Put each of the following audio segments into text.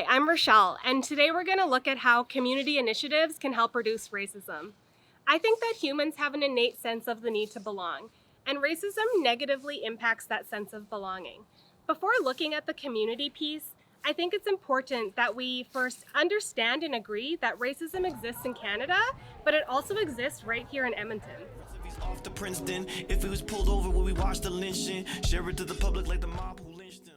Hi, I'm Rochelle, and today we're going to look at how community initiatives can help reduce racism. I think that humans have an innate sense of the need to belong, and racism negatively impacts that sense of belonging. Before looking at the community piece, I think it's important that we first understand and agree that racism exists in Canada, but it also exists right here in Edmonton. Off to Princeton, if he was pulled over, will we watch the lynching? Share it to the public like the mob who lynched him.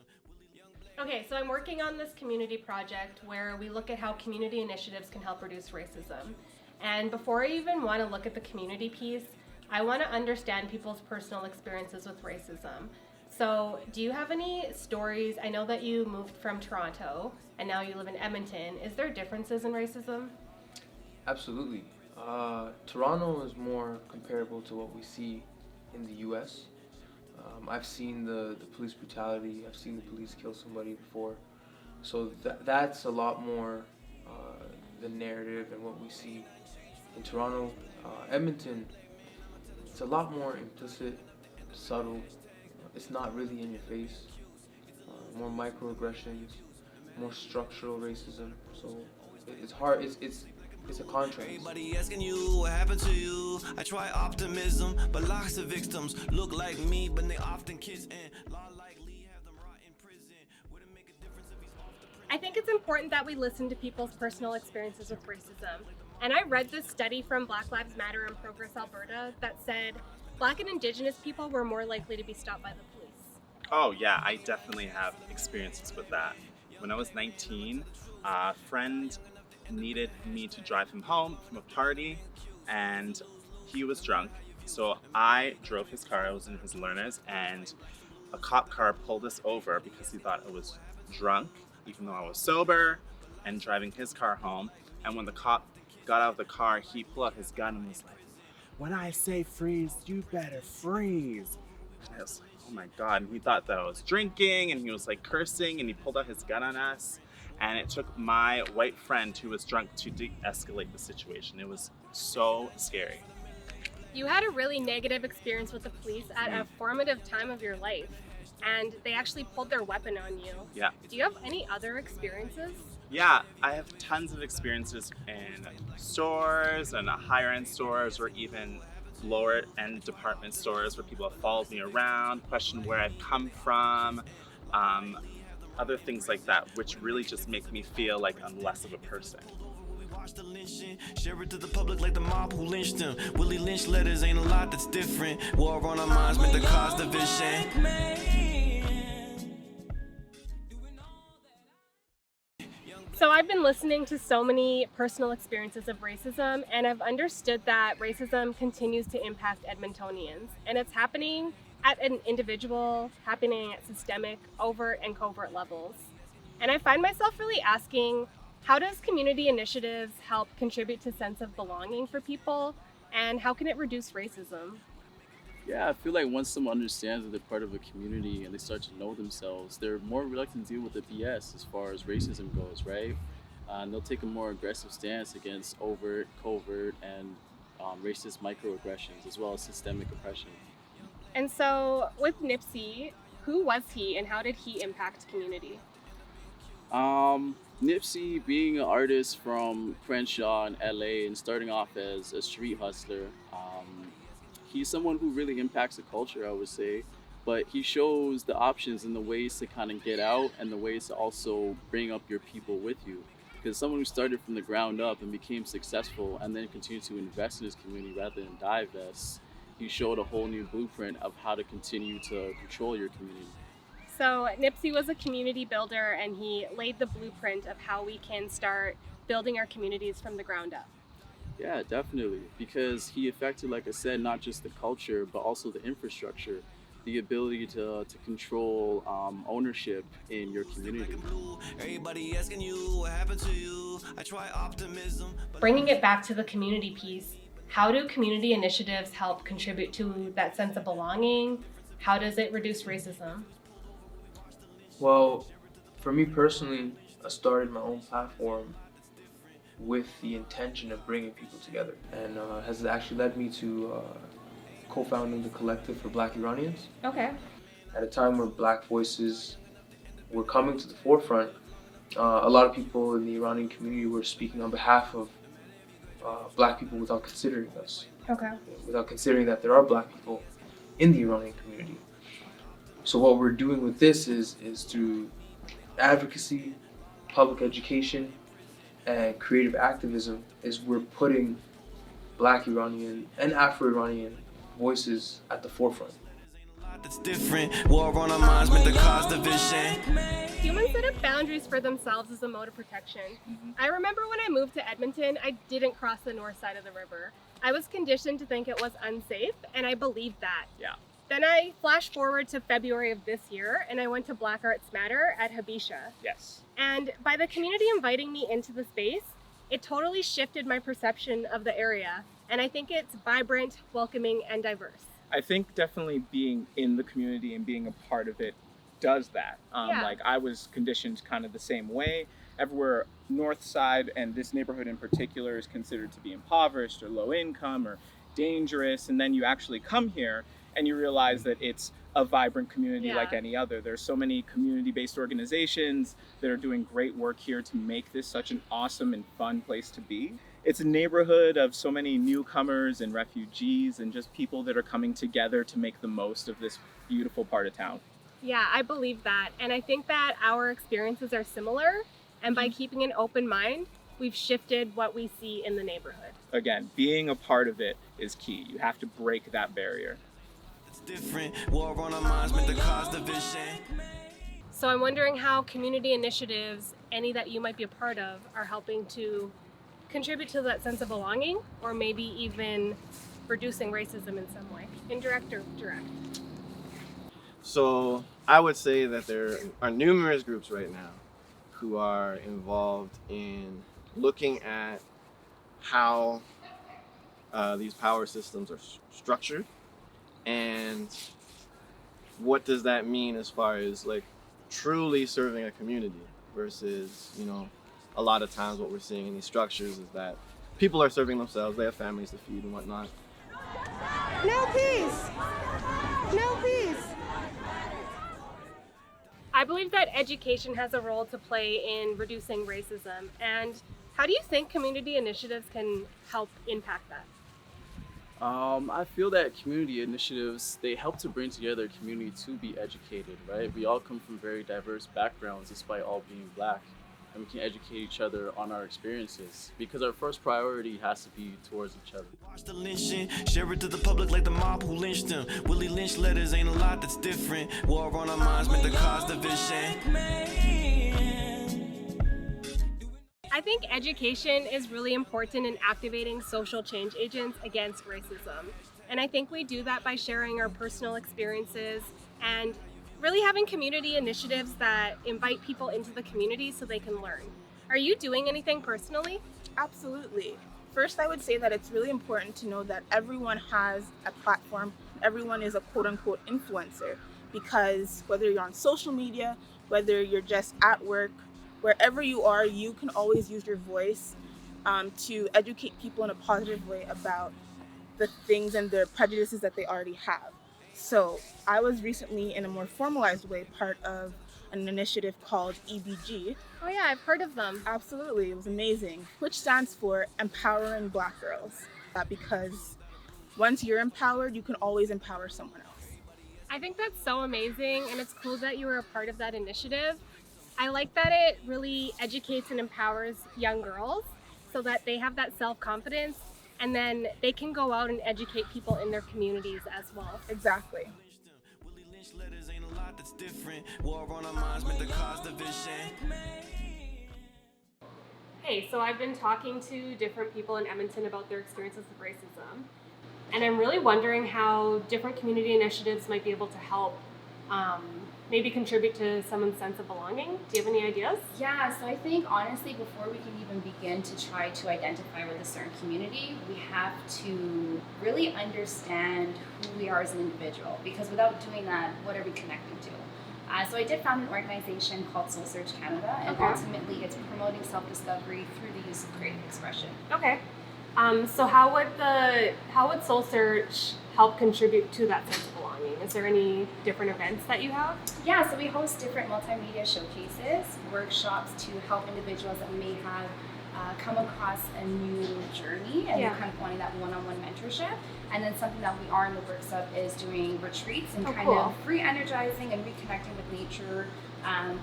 Okay, so I'm working on this community project where we look at how community initiatives can help reduce racism. And before I even want to look at the community piece, I want to understand people's personal experiences with racism. So, do you have any stories? I know that you moved from Toronto and now you live in Edmonton. Is there differences in racism? Absolutely. Toronto is more comparable to what we see in the US. I've seen the police brutality, I've seen the police kill somebody before. So that's a lot more the narrative and what we see in Toronto. Edmonton, it's a lot more implicit, subtle. It's not really in your face. More microaggressions, more structural racism. So it's hard. It's a contrast. Everybody asking you what happened to you. I try optimism, but lots of victims look like me, but they often kiss and law likely have them rot in prison. Would it make a difference if he's off the prison? I think it's important that we listen to people's personal experiences with racism. And I read this study from Black Lives Matter in Progress, Alberta, that said Black and Indigenous people were more likely to be stopped by the police. Oh yeah, I definitely have experiences with that. When I was 19, a friend needed me to drive him home from a party, and he was drunk. So I drove his car, I was in his learners, and a cop car pulled us over because he thought I was drunk, even though I was sober, and driving his car home. And when the cop got out of the car, he pulled out his gun and was like, "When I say freeze, you better freeze." And I was like, oh my God. And he thought that I was drinking, and he was like cursing, and he pulled out his gun on us. And it took my white friend who was drunk to de-escalate the situation. It was so scary. You had a really negative experience with the police at a formative time of your life, and they actually pulled their weapon on you. Yeah. Do you have any other experiences? Yeah, I have tons of experiences in stores and higher end stores, or even lower end department stores where people have followed me around, questioned where I've come from, other things like that, which really just make me feel like I'm less of a person. Watch the lynching, share it to the public like the mob who lynched him. Willie Lynch letters ain't a lot that's different. War on our minds meant to cause division. So I've been listening to so many personal experiences of racism, and I've understood that racism continues to impact Edmontonians, and it's happening at an individual, happening at systemic, overt, and covert levels. And I find myself really asking, how does community initiatives help contribute to a sense of belonging for people, and how can it reduce racism? Yeah, I feel like once someone understands that they're part of a community and they start to know themselves, they're more reluctant to deal with the BS as far as racism goes, right? And they'll take a more aggressive stance against overt, covert, and racist microaggressions, as well as systemic oppression. And so with Nipsey, who was he and how did he impact community? Nipsey, being an artist from Crenshaw in LA and starting off as a street hustler, he's someone who really impacts the culture, I would say, but he shows the options and the ways to kind of get out and the ways to also bring up your people with you. Because someone who started from the ground up and became successful and then continued to invest in his community rather than divest, he showed a whole new blueprint of how to continue to control your community. So Nipsey was a community builder, and he laid the blueprint of how we can start building our communities from the ground up. Yeah, definitely. Because he affected, like I said, not just the culture, but also the infrastructure, the ability to control ownership in your community. Everybody asking you what happened to you. I try optimism. Bringing it back to the community piece, how do community initiatives help contribute to that sense of belonging? How does it reduce racism? Well, for me personally, I started my own platform with the intention of bringing people together, and has actually led me to co-founding the collective for Black Iranians. Okay. At a time where Black voices were coming to the forefront, A lot of people in the Iranian community were speaking on behalf of Black people without considering us, Okay. without considering that there are Black people in the Iranian community. So what we're doing with this is through advocacy, public education, and creative activism, is we're putting Black Iranian and Afro-Iranian voices at the forefront. That's different. War on our minds meant to cause division. Humans set up boundaries for themselves as a mode of protection. I remember when I moved to Edmonton, I didn't cross the north side of the river. I was conditioned to think it was unsafe, and I believed that. Yeah. Then I flashed forward to February of this year, and I went to Black Arts Matter at Habisha. Yes. And by the community inviting me into the space, it totally shifted my perception of the area. And I think it's vibrant, welcoming, and diverse. I think definitely being in the community and being a part of it does that. Yeah. Like I was conditioned kind of the same way. Everywhere north side, and this neighborhood in particular, is considered to be impoverished or low income or dangerous. And then you actually come here and you realize that it's a vibrant community Yeah. like any other. There's so many community-based organizations that are doing great work here to make this such an awesome and fun place to be. It's a neighborhood of so many newcomers and refugees and just people that are coming together to make the most of this beautiful part of town. Yeah, I believe that. And I think that our experiences are similar. And by keeping an open mind, we've shifted what we see in the neighborhood. Again, being a part of it is key. You have to break that barrier. It's different. War on our minds meant to cause division. So I'm wondering how community initiatives, any that you might be a part of, are helping to contribute to that sense of belonging, or maybe even reducing racism in some way, indirect or direct. So I would say that there are numerous groups right now who are involved in looking at how these power systems are structured, and what does that mean as far as like truly serving a community versus, you know, a lot of times what we're seeing in these structures is that people are serving themselves, they have families to feed and whatnot. No peace! No peace! I believe that education has a role to play in reducing racism. And how do you think community initiatives can help impact that? I feel that community initiatives, they help to bring together a community to be educated, right? We all come from very diverse backgrounds despite all being Black, and we can educate each other on our experiences because our first priority has to be towards each other. Watch the lynching, share it to the public like the mob who lynched him. Willie Lynch letters ain't a lot that's different. War on our minds meant to cause division. I think education is really important in activating social change agents against racism. And I think we do that by sharing our personal experiences and really having community initiatives that invite people into the community so they can learn. Are you doing anything personally? Absolutely. First, I would say that it's really important to know that everyone has a platform. Everyone is a quote-unquote influencer, because whether you're on social media, whether you're just at work, wherever you are, you can always use your voice to educate people in a positive way about the things and the prejudices that they already have. So I was recently, in a more formalized way, part of an initiative called EBG. Oh yeah, I've heard of them. Absolutely, it was amazing, which stands for Empowering Black Girls. Because once you're empowered, you can always empower someone else. I think that's so amazing, and it's cool that you were a part of that initiative. I like that it really educates and empowers young girls so that they have that self-confidence, and then they can go out and educate people in their communities as well. Exactly. Willie Lynch letters ain't a lot that's different. War on our minds meant to cause division. Hey, so I've been talking to different people in Edmonton about their experiences of racism, and I'm really wondering how different community initiatives might be able to help maybe contribute to someone's sense of belonging. Do you have any ideas? Yeah, so I think honestly, before we can even begin to try to identify with a certain community, we have to really understand who we are as an individual, because without doing that, what are we connecting to? So I did found an organization called Soul Search Canada, and Okay. ultimately it's promoting self-discovery through the use of creative expression. Okay. So how would Soul Search help contribute to that sense of belonging? doing? Is there any different events that you have? Yeah, so we host different multimedia showcases, workshops to help individuals that may have come across a new journey and kind of wanting that one-on-one mentorship. And then something that we are in the works of is doing retreats and kind of re-energizing and reconnecting with nature,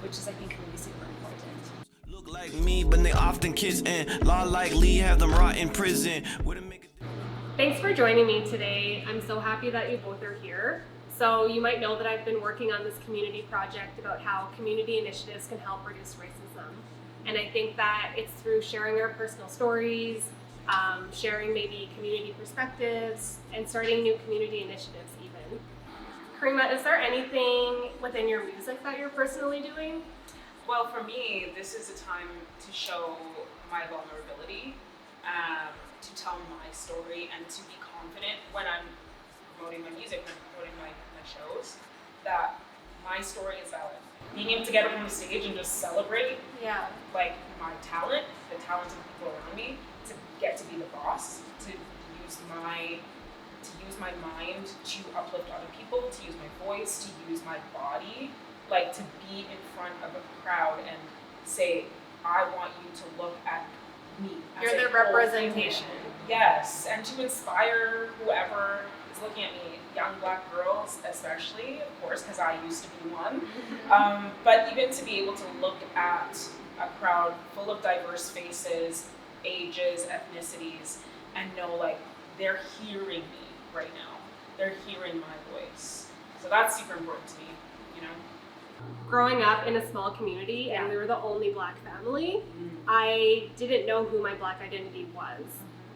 which is, I think, really super important. Look like me, but they often kids and law like Lee have them rot in prison. Thanks for joining me today. I'm so happy that you both are here. So you might know that I've been working on this community project about how community initiatives can help reduce racism. And I think that it's through sharing our personal stories, sharing maybe community perspectives, and starting new community initiatives even. Karima, is there anything within your music that you're personally doing? Well, for me, this is a time to show my vulnerability, to tell my story, and to be confident when I'm promoting my music, when I'm promoting my shows, that my story is valid. Being able to get up on the stage and just celebrate, like my talent, the talents of people around me, to get to be the boss, to use my mind to uplift other people, to use my voice, to use my body, like to be in front of a crowd and say, I want you to look at me. You're the representation. Yes, and to inspire whoever is looking at me, young Black girls especially, of course, because I used to be one. But even to be able to look at a crowd full of diverse faces, ages, ethnicities, and know like they're hearing me right now. They're hearing my voice. So that's super important to me, you know? Growing up in a small community and we were the only Black family, I didn't know who my Black identity was.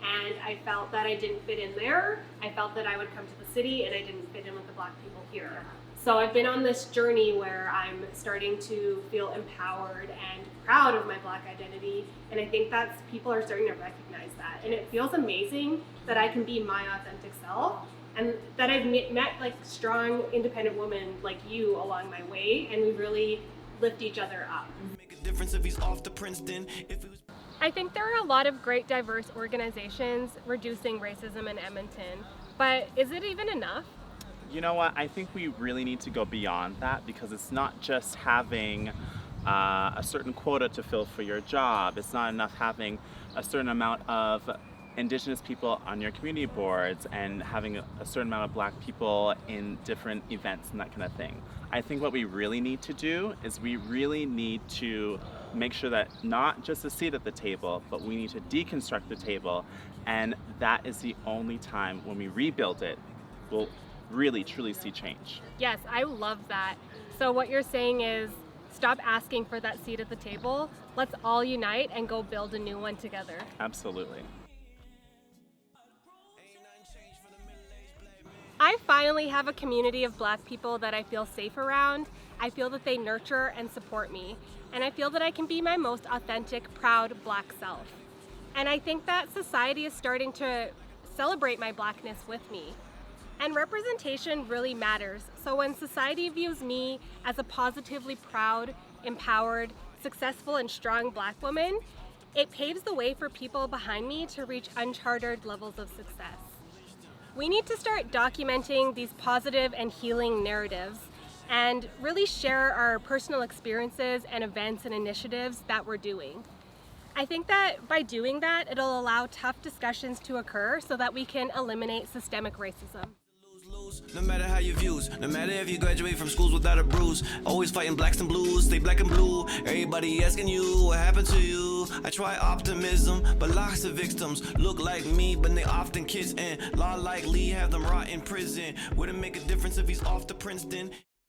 And I felt that I didn't fit in there. I felt that I would come to the city and I didn't fit in with the Black people here. So I've been on this journey where I'm starting to feel empowered and proud of my Black identity. And I think that people are starting to recognize that. And it feels amazing that I can be my authentic self and that I've met like strong, independent women like you along my way, and we really lift each other up. Make a difference if he's off to Princeton. I think there are a lot of great diverse organizations reducing racism in Edmonton, but is it even enough? You know what? I think we really need to go beyond that, because it's not just having a certain quota to fill for your job. It's not enough having a certain amount of Indigenous people on your community boards and having a certain amount of Black people in different events and that kind of thing. I think what we really need to do is we really need to make sure that not just a seat at the table, but we need to deconstruct the table, and that is the only time when we rebuild it we'll really truly see change. Yes, I love that. So what you're saying is stop asking for that seat at the table. Let's all unite and go build a new one together. Absolutely. I finally have a community of Black people that I feel safe around. I feel that they nurture and support me. And I feel that I can be my most authentic, proud Black self. And I think that society is starting to celebrate my Blackness with me. And representation really matters. So when society views me as a positively proud, empowered, successful, and strong Black woman, it paves the way for people behind me to reach uncharted levels of success. We need to start documenting these positive and healing narratives and really share our personal experiences and events and initiatives that we're doing. I think that by doing that, it'll allow tough discussions to occur so that we can eliminate systemic racism. No matter how your views, no matter if you graduate from schools without a bruise, always fighting blacks and blues, stay black and blue. Everybody asking you what happened to you. I try optimism, but lots of victims look like me, but they often kids and law like Lee have them rot in prison. Wouldn't make a difference if he's off to Princeton.